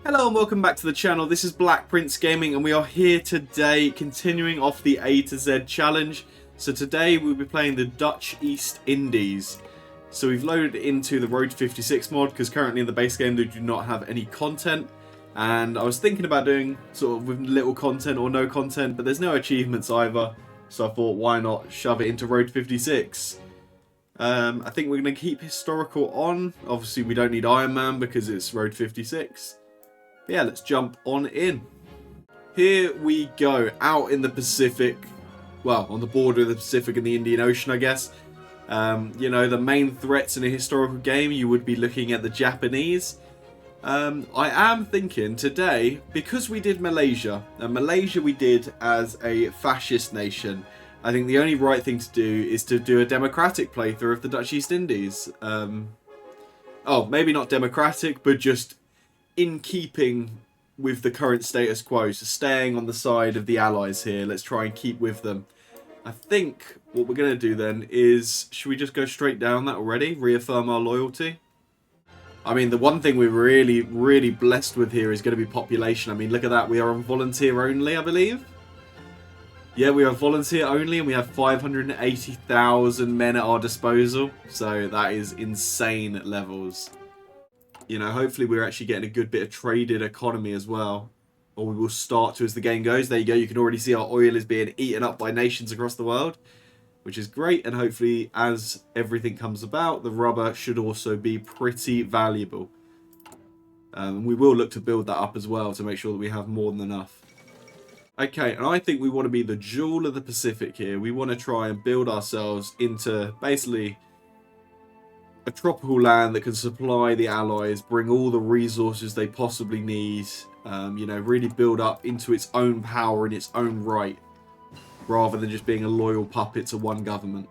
Hello and welcome back to the channel. This is Black Prince Gaming and we are here today continuing off the A to Z challenge. So today we'll be playing the Dutch East Indies. So we've loaded into the Road to 56 mod because currently in the base game they do not have any content. And I was thinking about doing sort of with little content or no content, but there's no achievements either. So I thought, why not shove it into Road 56? I think we're going to keep historical on. Obviously we don't need Iron Man because it's Road 56. But yeah, let's jump on in. Here we go, out in the Pacific. Well, on the border of the Pacific and the Indian Ocean, I guess. You know, the main threats in a historical game, you would be looking at the Japanese. I am thinking today, because we did Malaysia, and Malaysia we did as a fascist nation, I think the only right thing to do is to do a democratic playthrough of the Dutch East Indies. Oh, maybe not democratic, but just in keeping with the current status quo, so staying on the side of the Allies here. Let's try and keep with them. I think what we're going to do then is, should we just go straight down that already? Reaffirm our loyalty? I mean, the one thing we're really blessed with here is going to be population. I mean, look at that. We are on volunteer only, I believe. Yeah, we are volunteer only and we have 580,000 men at our disposal. So that is insane levels. You know, hopefully we're actually getting a good bit of traded economy as well. Or we will start to as the game goes. There you go. You can already see our oil is being eaten up by nations across the world, which is great. And hopefully as everything comes about, the rubber should also be pretty valuable. We will look to build that up as well to make sure that we have more than enough. Okay, and I think we want to be the jewel of the Pacific here. We want to try and build ourselves into basically a tropical land that can supply the Allies, bring all the resources they possibly need, you know, really build up into its own power in its own right, rather than just being a loyal puppet to one government.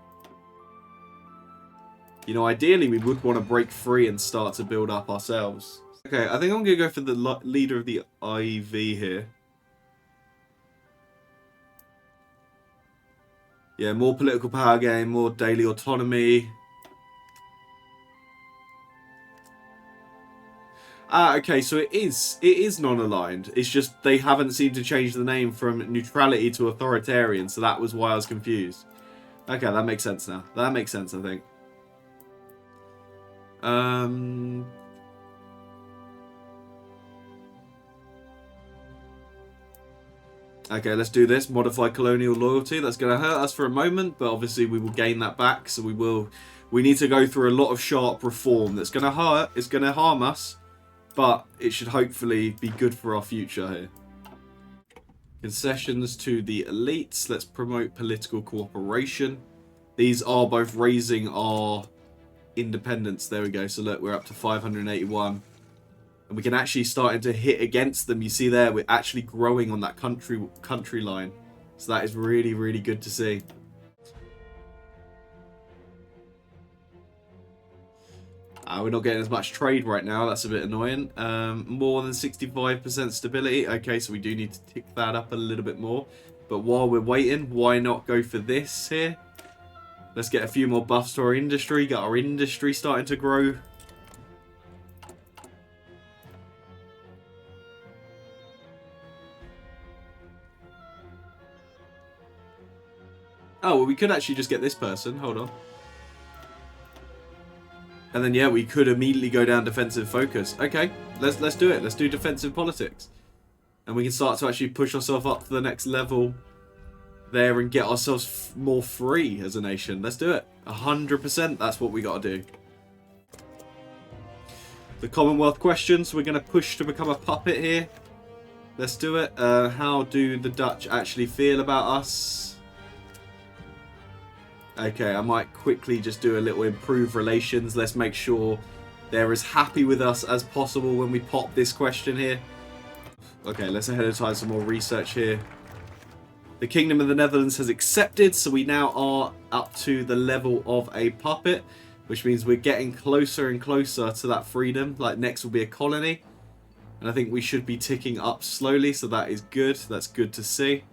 You know, ideally we would want to break free and start to build up ourselves. Okay, I think I'm going to go for the leader of the IV here. Yeah, more political power gain, more daily autonomy. Ah, okay, so it is non-aligned. It's just they haven't seemed to change the name from neutrality to authoritarian, so that was why I was confused. Okay, that makes sense now. That makes sense, I think. Okay, let's do this. Modify colonial loyalty. That's going to hurt us for a moment, but obviously we will gain that back, so we need to go through a lot of sharp reform that's going to hurt, it's going to harm us. But it should hopefully be good for our future here. Concessions to the elites. Let's promote political cooperation. These are both raising our independence. There we go. So look, we're up to 581. And we can actually start to hit against them. You see there, we're actually growing on that country line. So that is really good to see. We're not getting as much trade right now. That's a bit annoying. More than 65% stability. Okay, so we do need to tick that up a little bit more. But while we're waiting, why not go for this here? Let's get a few more buffs to our industry. Get our industry starting to grow. Oh, well, we could actually just get this person. Hold on. And then, yeah, we could immediately go down defensive focus. Okay, let's do it. Let's do defensive politics. And we can start to actually push ourselves up to the next level there and get ourselves more free as a nation. Let's do it. 100%, that's what we got to do. The Commonwealth questions, we're going to push to become a puppet here. Let's do it. How do the Dutch actually feel about us? Okay, I might quickly just do a little improve relations. Let's make sure they're as happy with us as possible when we pop this question here. Okay, let's ahead of time some more research here. The Kingdom of the Netherlands has accepted, so we now are up to the level of a puppet, which means we're getting closer and closer to that freedom. Like, next will be a colony. And I think we should be ticking up slowly, so that is good. That's good to see.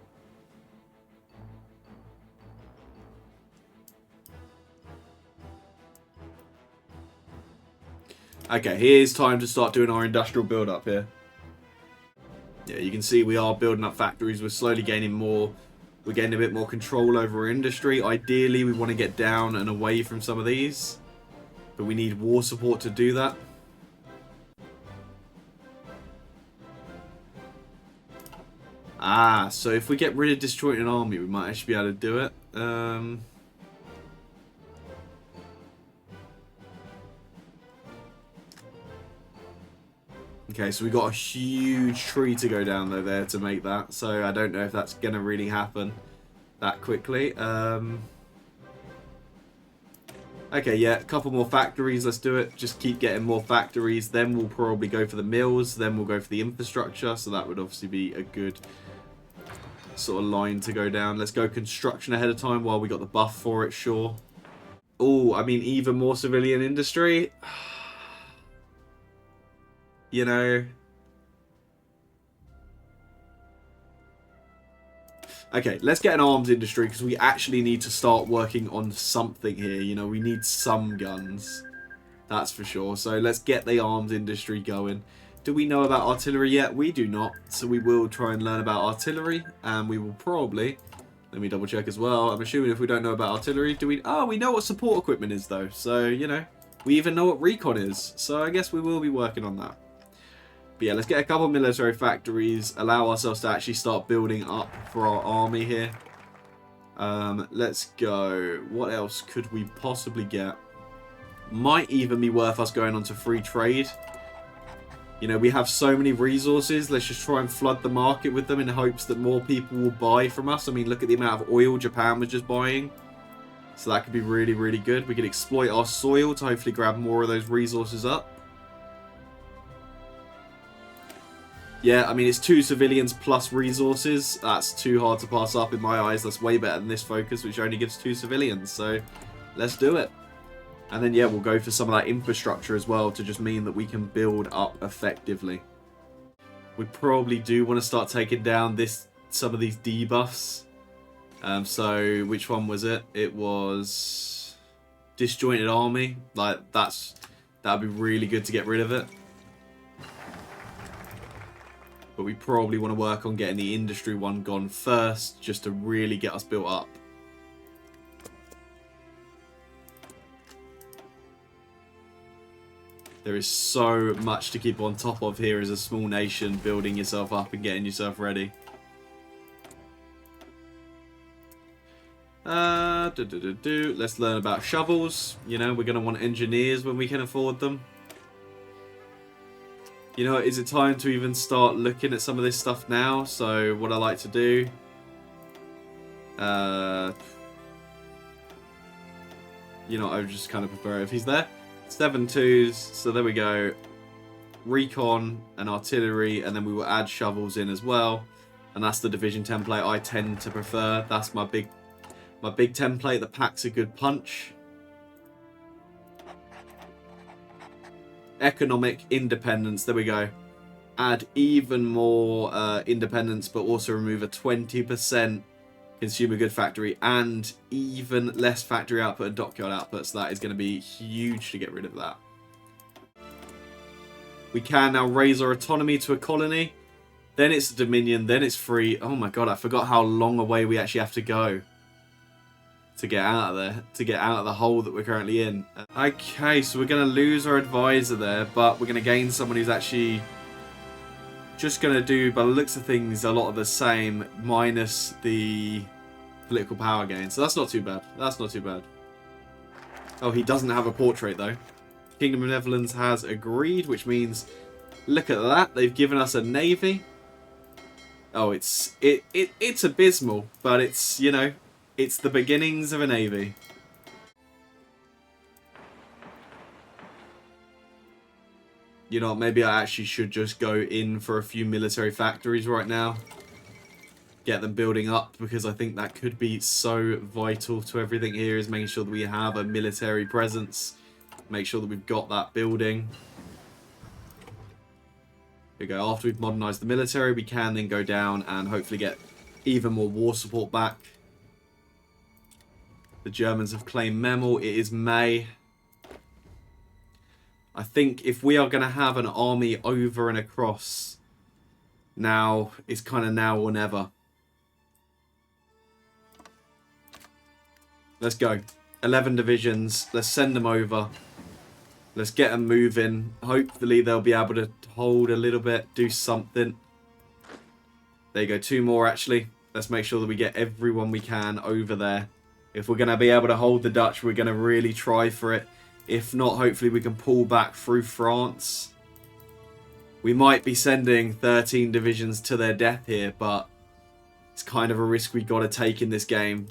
Okay, here's time to start doing our industrial build-up here. Yeah, you can see we are building up factories. We're slowly gaining more. We're getting a bit more control over our industry. Ideally, we want to get down and away from some of these. But we need war support to do that. Ah, so if we get rid of destroying an army, we might actually be able to do it. Okay, so we got a huge tree to go down though there to make that. So I don't know if that's going to really happen that quickly. Okay, yeah, a couple more factories. Let's do it. Just keep getting more factories. Then we'll probably go for the mills. Then we'll go for the infrastructure. So that would obviously be a good sort of line to go down. Let's go construction ahead of time while we got the buff for it, sure. Oh, I mean, even more civilian industry. You know. Okay, let's get an arms industry because we actually need to start working on something here. You know, we need some guns. That's for sure. So let's get the arms industry going. Do we know about artillery yet? We do not. So we will try and learn about artillery. And we will probably... Let me double check as well. I'm assuming if we don't know about artillery, do we... Oh, we know what support equipment is though. So, you know, we even know what recon is. So I guess we will be working on that. But yeah, let's get a couple of military factories. Allow ourselves to actually start building up for our army here. Let's go. What else could we possibly get? Might even be worth us going on to free trade. You know, we have so many resources. Let's just try and flood the market with them in hopes that more people will buy from us. I mean, look at the amount of oil Japan was just buying. So that could be really, really good. We could exploit our soil to hopefully grab more of those resources up. Yeah, I mean, it's 2 civilians plus resources. That's too hard to pass up in my eyes. That's way better than this focus, which only gives 2 civilians. So let's do it. And then, yeah, we'll go for some of that infrastructure as well to just mean that we can build up effectively. We probably do want to start taking down some of these debuffs. So, which one was it? It was disjointed army. Like, that'd be really good to get rid of it. But we probably want to work on getting the industry one gone first, just to really get us built up. There is so much to keep on top of here as a small nation, building yourself up and getting yourself ready. Let's learn about shovels. You know, we're going to want engineers when we can afford them. You know, is it time to even start looking at some of this stuff now? So what I like to do... you know, I would just kind of prefer if he's there. 7 2s, so there we go. Recon and artillery, and then we will add shovels in as well. And that's the division template I tend to prefer. That's my big template that packs a good punch. Economic independence, there we go. Add even more independence, but also remove a 20% consumer good factory and even less factory output and dockyard output. So that is going to be huge to get rid of that. We can now raise our autonomy to a colony. Then it's a dominion. Then it's free. Oh my god, I forgot how long away we actually have to go to get out of there. To get out of the hole that we're currently in. Okay, so we're going to lose our advisor there. But we're going to gain someone who's actually... just going to do, by the looks of things, a lot of the same, minus the political power gain. So that's not too bad. That's not too bad. Oh, he doesn't have a portrait, though. Kingdom of Netherlands has agreed, which means, look at that. They've given us a navy. Oh, it's abysmal, but it's, you know, it's the beginnings of a navy. You know, maybe I actually should just go in for a few military factories right now. Get them building up, because I think that could be so vital to everything here, is making sure that we have a military presence. Make sure that we've got that building. Here we go. After we've modernized the military, we can then go down and hopefully get even more war support back. The Germans have claimed Memel. It is May. I think if we are going to have an army over and across Now, it's kind of now or never. Let's go. 11 divisions. Let's send them over. Let's get them moving. Hopefully they'll be able to hold a little bit, do something. There you go, 2 more actually. Let's make sure that we get everyone we can over there. If we're going to be able to hold the Dutch, we're going to really try for it. If not, hopefully we can pull back through France. We might be sending 13 divisions to their death here, but it's kind of a risk we got to take in this game.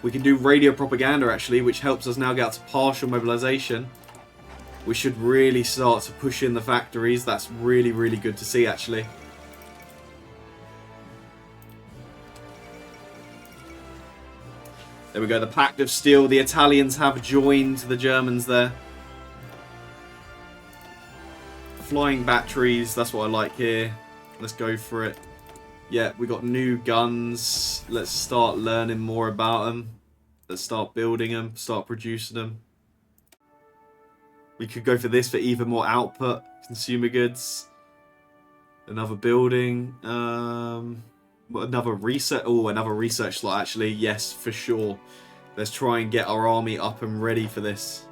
We can do radio propaganda actually, which helps us now get out to partial mobilization. We should really start to push in the factories. That's really, really good to see actually. There we go, the Pact of Steel. The Italians have joined the Germans there. Flying batteries, that's what I like here. Let's go for it. Yeah, we got new guns. Let's start learning more about them. Let's start building them, start producing them. We could go for this for even more output. Consumer goods. Another building. Another research. Oh, another research slot actually. Yes, for sure. Let's try and get our army up and ready for this.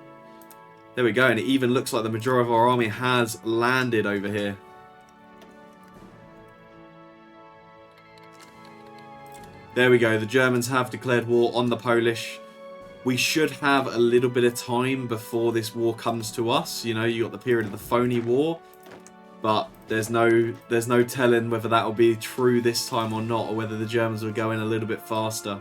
There we go. And it even looks like the majority of our army has landed over here. There we go. The Germans have declared war on the Polish. We should have a little bit of time before this war comes to us. You know, you got the period of the phony war. But there's no telling whether that will be true this time or not, or whether the Germans will go in a little bit faster.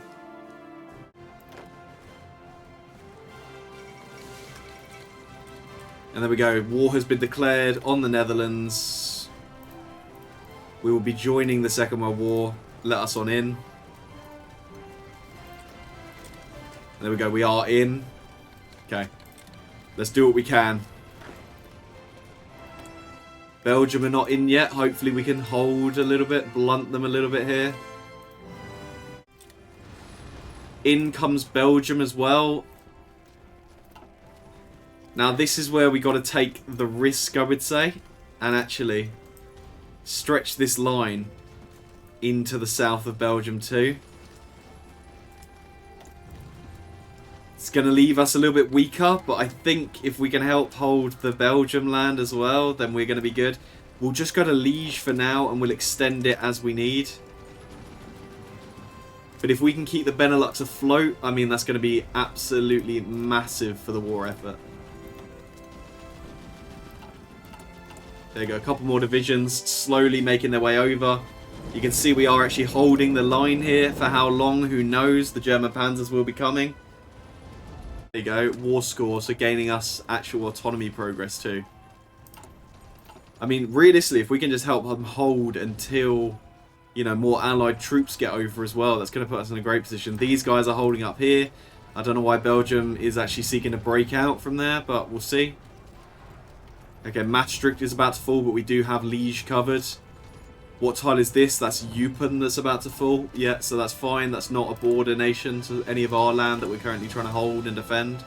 And there we go. War has been declared on the Netherlands. We will be joining the Second World War. Let us on in. There we go. We are in. Okay. Let's do what we can. Belgium are not in yet. Hopefully we can hold a little bit, blunt them a little bit here. In comes Belgium as well. Now this is where we got to take the risk, I would say, and actually stretch this line into the south of Belgium too. It's going to leave us a little bit weaker, but I think if we can help hold the Belgium land as well, then we're going to be good. We'll just go to Liège for now, and we'll extend it as we need. But if we can keep the Benelux afloat, I mean, that's going to be absolutely massive for the war effort. There you go, a couple more divisions slowly making their way over. You can see we are actually holding the line here. For how long, who knows? The German Panzers will be coming. There you go, war score, so gaining us actual autonomy progress too. I mean, realistically, if we can just help them hold until, you know, more allied troops get over as well, that's going to put us in a great position. These guys are holding up here. I don't know why Belgium is actually seeking to break out from there, but we'll see. Okay, Maastricht is about to fall, but we do have Liège covered. What tile is this? That's Eupen that's about to fall. Yeah, so that's fine. That's not a border nation to any of our land that we're currently trying to hold and defend.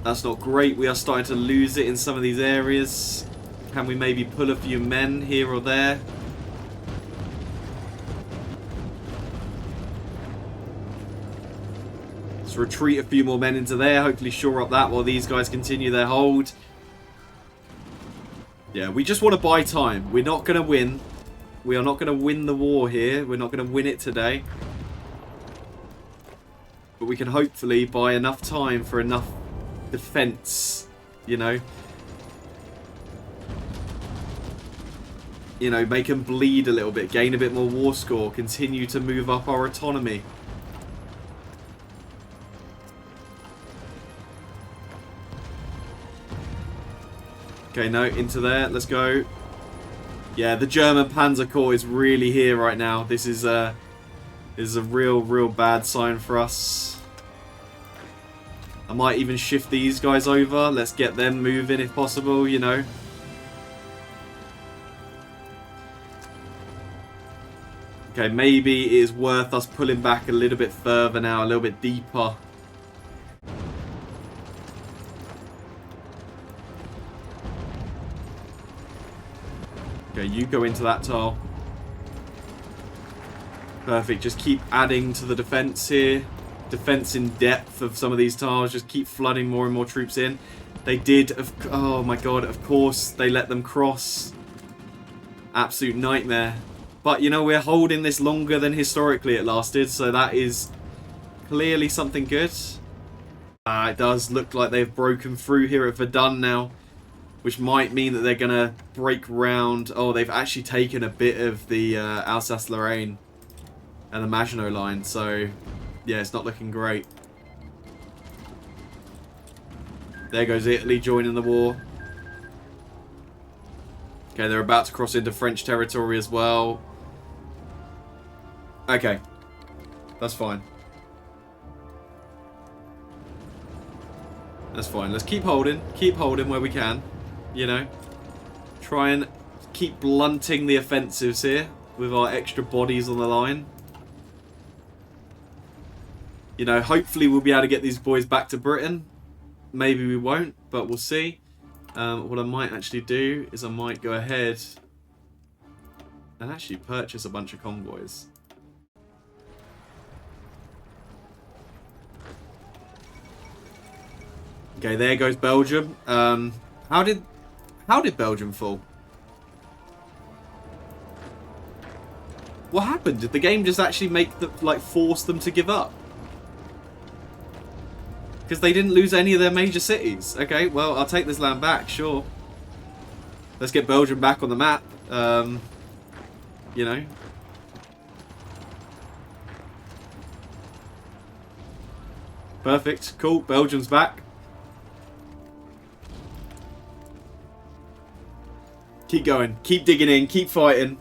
That's not great. We are starting to lose it in some of these areas. Can we maybe pull a few men here or there? Let's retreat a few more men into there. Hopefully shore up that while these guys continue their hold. Yeah, we just want to buy time. We're not going to win. We are not going to win the war here. We're not going to win it today. But we can hopefully buy enough time for enough defense, you know. You know, make them bleed a little bit. Gain a bit more war score. Continue to move up our autonomy. Okay, no, into there. Let's go. Yeah, the German Panzer Corps is really here right now. This is a real bad sign for us. I might even shift these guys over. Let's get them moving if possible, you know. Okay, maybe it is worth us pulling back a little bit further now, a little bit deeper. Okay, you go into that tile. Perfect. Just keep adding to the defense here. Defense in depth of some of these tiles. Just keep flooding more and more troops in. They did. Oh my god. Of course, they let them cross. Absolute nightmare. But, you know, we're holding this longer than historically it lasted. So that is clearly something good. It does look like they've broken through here at Verdun now. Which might mean that they're going to break round. Oh, they've actually taken a bit of the Alsace-Lorraine and the Maginot Line. So, yeah, it's not looking great. There goes Italy joining the war. Okay, they're about to cross into French territory as well. Okay. That's fine. That's fine. Let's keep holding. Keep holding where we can. You know. Try and keep blunting the offensives here with our extra bodies on the line. You know, hopefully we'll be able to get these boys back to Britain. Maybe we won't, but we'll see. What I might actually do is I might go ahead and actually purchase a bunch of convoys. Okay, there goes Belgium. How did Belgium fall? What happened? Did the game just actually make the, like, force them to give up? Because they didn't lose any of their major cities. Okay, well, I'll take this land back, sure. Let's get Belgium back on the map. You know. Perfect. Cool. Belgium's back. Keep going. Keep digging in. Keep fighting.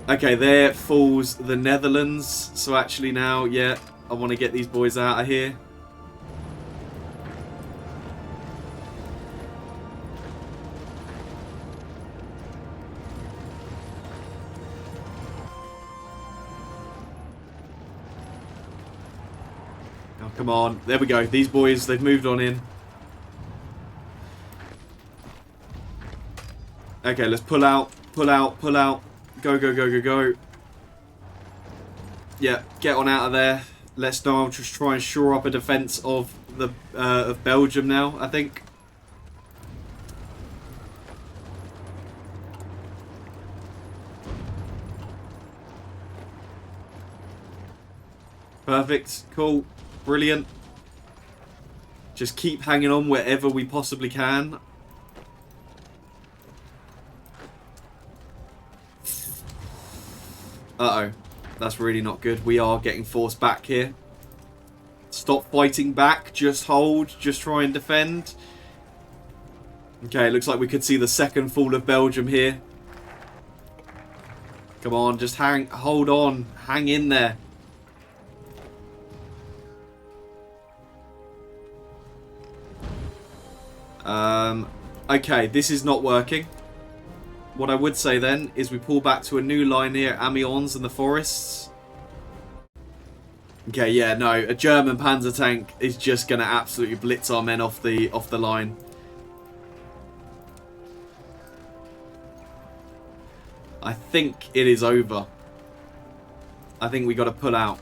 Okay, there falls the Netherlands. So actually now, yeah, I want to get these boys out of here. Oh, come on. There we go. These boys, they've moved on in. Okay, let's pull out, pull out, pull out. Go, go, go, go, go. Yeah, get on out of there. Let's now just try and shore up a defense of the of Belgium now, I think. Perfect. Cool. Brilliant. Just keep hanging on wherever we possibly can. Uh-oh. That's really not good. We are getting forced back here. Stop fighting back. Just hold. Just try and defend. Okay, it looks like we could see the second fall of Belgium here. Come on, just hold on. Hang in there. Okay, this is not working. What I would say then is we pull back to a new line here at Amiens and the forests. Okay, yeah, no, a German Panzer tank is just going to absolutely blitz our men off the line. I think it is over. I think we got to pull out.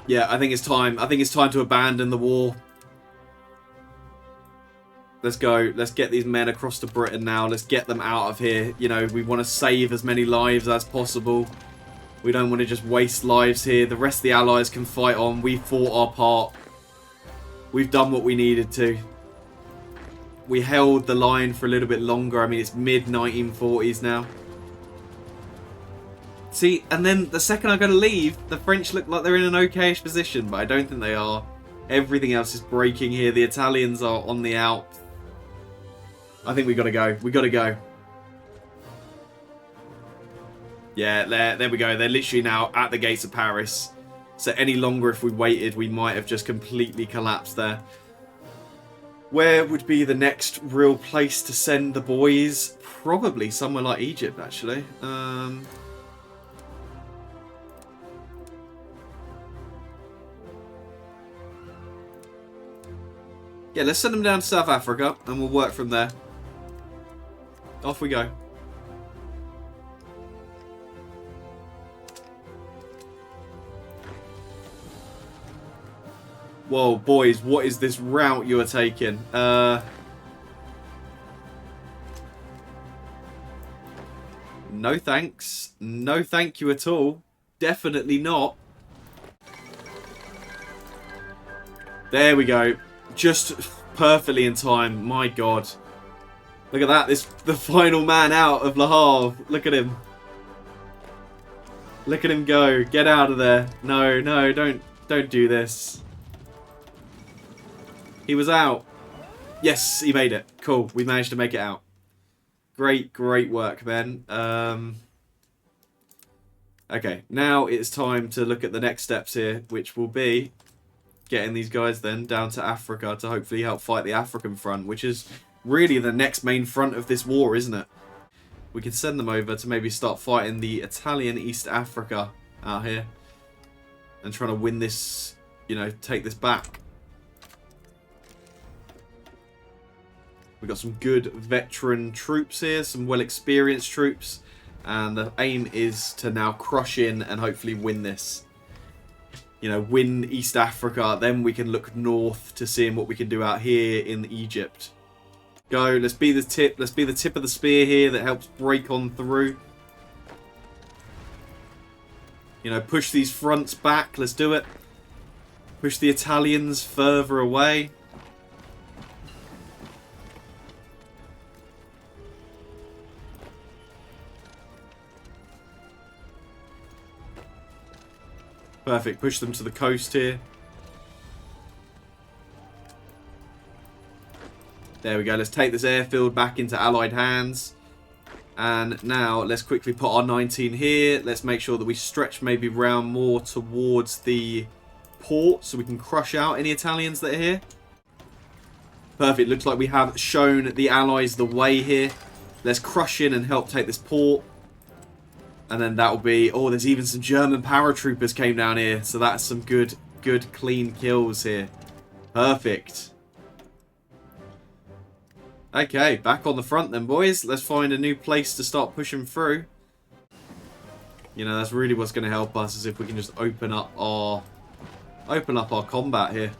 Yeah, I think it's time. I think it's time to abandon the war. Let's go. Let's get these men across to Britain now. Let's get them out of here. You know, we want to save as many lives as possible. We don't want to just waste lives here. The rest of the Allies can fight on. We fought our part. We've done what we needed to. We held the line for a little bit longer. I mean, it's mid-1940s now. See, and then the second I go to leave, the French look like they're in an okay-ish position, but I don't think they are. Everything else is breaking here. The Italians are on the out. I think we got to go. We got to go. Yeah, there we go. They're literally now at the gates of Paris. So any longer if we waited, we might have just completely collapsed there. Where would be the next real place to send the boys? Probably somewhere like Egypt, actually. Yeah, let's send them down to South Africa and we'll work from there. Off we go. Whoa, boys, what is this route you are taking? No thanks. No thank you at all. Definitely not. There we go. Just perfectly in time. My God. Look at that. This the final man out of Le Havre. Look at him. Look at him go. Get out of there. No, no, don't do this. He was out. Yes, he made it. Cool. We managed to make it out. Great, great work, man. Okay, now it's time to look at the next steps here, which will be getting these guys then down to Africa to hopefully help fight the African front, which is really the next main front of this war, isn't it? We could send them over to maybe start fighting the Italian East Africa out here and trying to win this, you know, take this back. We've got some good veteran troops here, some well-experienced troops, and the aim is to now crush in and hopefully win this. You know, win East Africa, then we can look north to seeing what we can do out here in Egypt. Go, let's be the tip of the spear here that helps break on through. You know, push these fronts back, let's do it. Push the Italians further away. Perfect. Push them to the coast here. There we go. Let's take this airfield back into Allied hands. And now let's quickly put our 19 here. Let's make sure that we stretch maybe round more towards the port so we can crush out any Italians that are here. Perfect. Looks like we have shown the Allies the way here. Let's crush in and help take this port. And then that'll be... Oh, there's even some German paratroopers came down here. So that's some good, clean kills here. Perfect. Okay, back on the front then, boys. Let's find a new place to start pushing through. You know, that's really what's going to help us, is if we can just open up our combat here.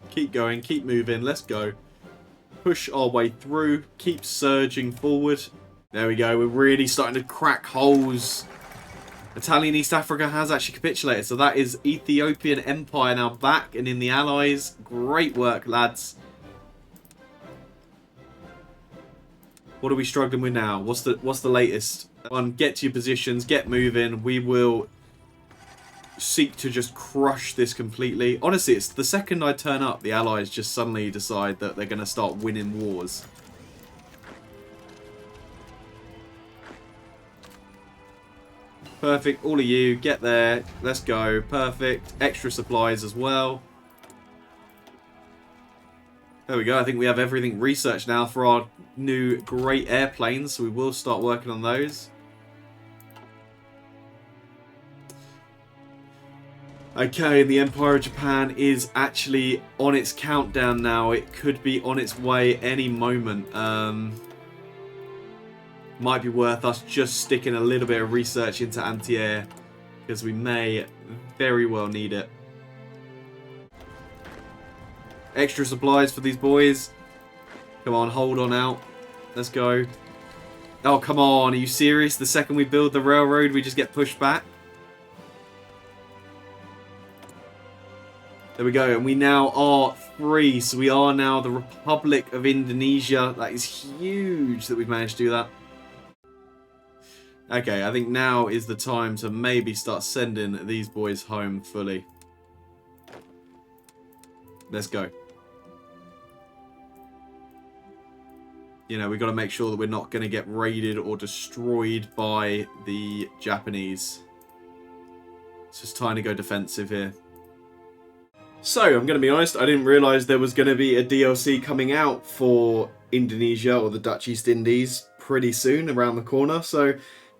Keep going, keep moving, let's go. Push our way through, keep surging forward. There we go, we're really starting to crack holes. Italian East Africa has actually capitulated, so that is Ethiopian Empire now back and in the Allies. Great work, lads. What are we struggling with now? What's the latest? Get to your positions, get moving. We will seek to just crush this completely. Honestly, it's the second I turn up, the Allies just suddenly decide that they're going to start winning wars. Perfect. All of you, get there. Let's go. Perfect. Extra supplies as well. There we go. I think we have everything researched now for our new great airplanes, so we will start working on those. Okay, the Empire of Japan is actually on its countdown now. It could be on its way any moment. Might be worth us just sticking a little bit of research into anti-air, because we may very well need it. Extra supplies for these boys. Come on, hold on out. Let's go. Oh, come on. Are you serious? The second we build the railroad, we just get pushed back? There we go, and we now are free. So we are now the Republic of Indonesia. That is huge that we've managed to do that. Okay, I think now is the time to maybe start sending these boys home fully. Let's go. You know, we've got to make sure that we're not going to get raided or destroyed by the Japanese. It's just time to go defensive here. So, I'm going to be honest, I didn't realise there was going to be a DLC coming out for Indonesia or the Dutch East Indies pretty soon, around the corner. So,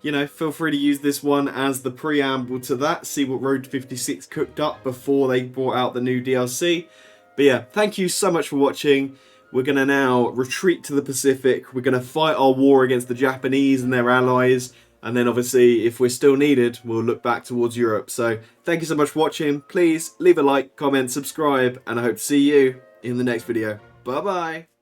you know, feel free to use this one as the preamble to that. See what Road 56 cooked up before they brought out the new DLC. But yeah, thank you so much for watching. We're going to now retreat to the Pacific. We're going to fight our war against the Japanese and their allies. And then obviously, if we're still needed, we'll look back towards Europe. So thank you so much for watching. Please leave a like, comment, subscribe, and I hope to see you in the next video. Bye-bye.